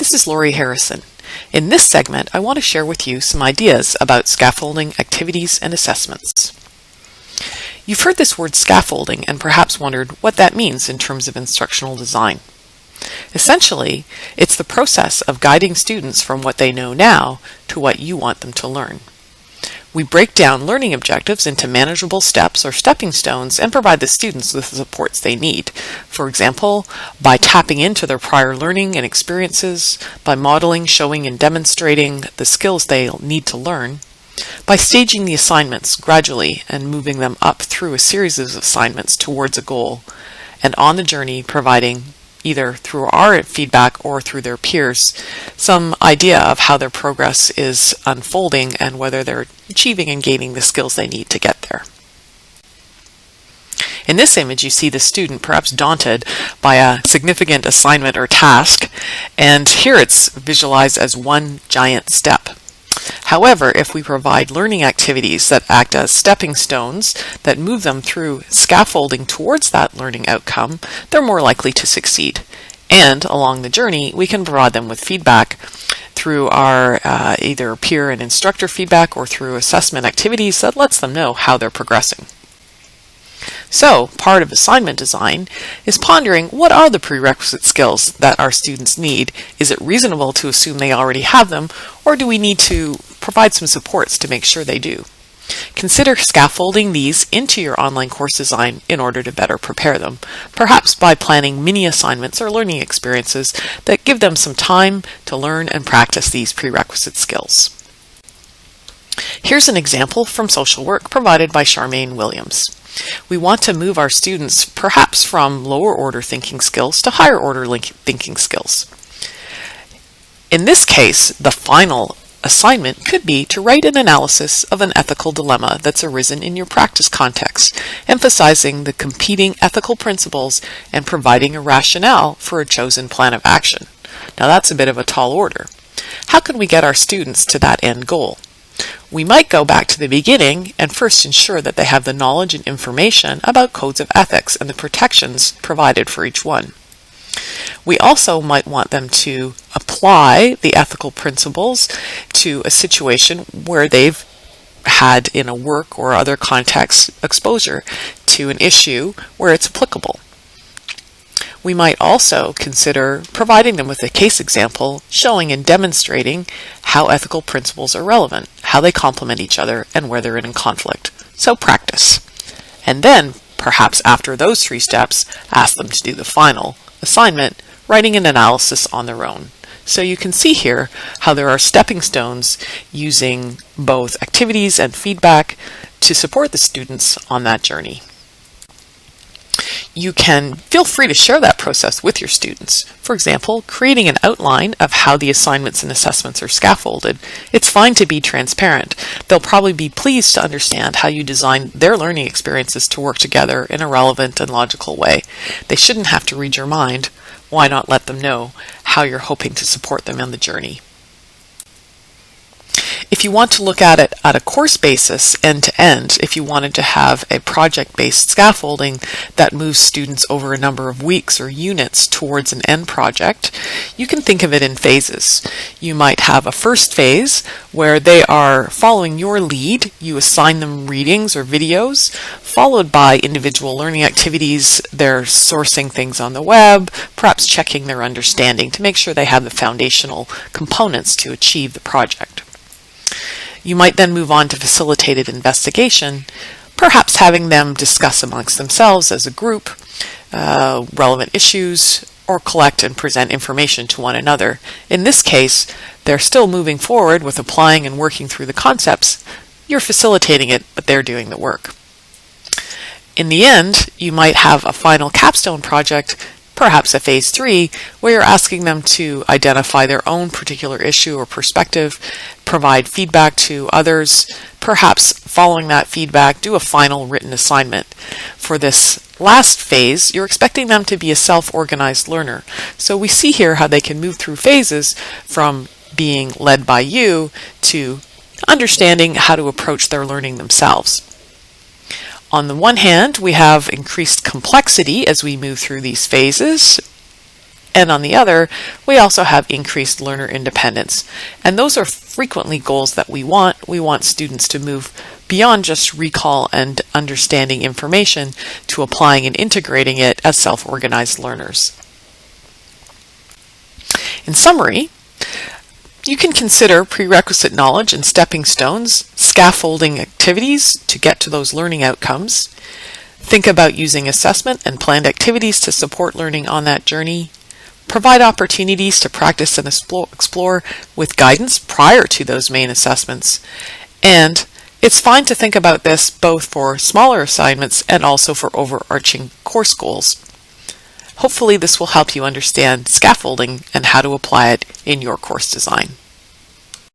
This is Lori Harrison. In this segment, I want to share with you some ideas about scaffolding activities and assessments. You've heard this word scaffolding and perhaps wondered what that means in terms of instructional design. Essentially, it's the process of guiding students from what they know now to what you want them to learn. We break down learning objectives into manageable steps or stepping stones and provide the students with the supports they need. For example, by tapping into their prior learning and experiences, by modeling, showing, and demonstrating the skills they'll need to learn, by staging the assignments gradually and moving them up through a series of assignments towards a goal, and on the journey providing, either through our feedback or through their peers, some idea of how their progress is unfolding and whether they're achieving and gaining the skills they need to get there. In this image, you see the student perhaps daunted by a significant assignment or task, and here it's visualized as one giant step. However, if we provide learning activities that act as stepping stones that move them through scaffolding towards that learning outcome, they're more likely to succeed. And along the journey, we can provide them with feedback through our either peer and instructor feedback or through assessment activities that lets them know how they're progressing. So, part of assignment design is pondering what are the prerequisite skills that our students need. Is it reasonable to assume they already have them, or do we need to provide some supports to make sure they do? Consider scaffolding these into your online course design in order to better prepare them, perhaps by planning mini assignments or learning experiences that give them some time to learn and practice these prerequisite skills. Here's an example from social work provided by Charmaine Williams. We want to move our students perhaps from lower order thinking skills to higher order thinking skills. In this case, the final assignment could be to write an analysis of an ethical dilemma that's arisen in your practice context, emphasizing the competing ethical principles and providing a rationale for a chosen plan of action. Now that's a bit of a tall order. How can we get our students to that end goal? We might go back to the beginning and first ensure that they have the knowledge and information about codes of ethics and the protections provided for each one. We also might want them to apply the ethical principles to a situation where they've had in a work or other context exposure to an issue where it's applicable. We might also consider providing them with a case example showing and demonstrating how ethical principles are relevant, how they complement each other, and where they're in conflict. So practice. And then, perhaps after those 3 steps, ask them to do the final assignment, writing an analysis on their own. So you can see here how there are stepping stones using both activities and feedback to support the students on that journey. You can feel free to share that process with your students. For example, creating an outline of how the assignments and assessments are scaffolded. It's fine to be transparent. They'll probably be pleased to understand how you design their learning experiences to work together in a relevant and logical way. They shouldn't have to read your mind. Why not let them know how you're hoping to support them on the journey? If you want to look at it at a course basis, end to end, if you wanted to have a project-based scaffolding that moves students over a number of weeks or units towards an end project, you can think of it in phases. You might have a first phase where they are following your lead. You assign them readings or videos, followed by individual learning activities. They're sourcing things on the web, perhaps checking their understanding to make sure they have the foundational components to achieve the project. You might then move on to facilitated investigation, perhaps having them discuss amongst themselves as a group relevant issues or collect and present information to one another. In this case, they're still moving forward with applying and working through the concepts. You're facilitating it, but they're doing the work. In the end, you might have a final capstone project, perhaps a phase 3, where you're asking them to identify their own particular issue or perspective, provide feedback to others, perhaps following that feedback, do a final written assignment. For this last phase, you're expecting them to be a self-organized learner. So we see here how they can move through phases from being led by you to understanding how to approach their learning themselves. On the one hand, we have increased complexity as we move through these phases, and on the other, we also have increased learner independence. And those are frequently goals that we want. We want students to move beyond just recall and understanding information to applying and integrating it as self-organized learners. In summary, you can consider prerequisite knowledge and stepping stones, scaffolding activities to get to those learning outcomes. Think about using assessment and planned activities to support learning on that journey. Provide opportunities to practice and explore with guidance prior to those main assessments. And it's fine to think about this both for smaller assignments and also for overarching course goals. Hopefully this will help you understand scaffolding and how to apply it in your course design.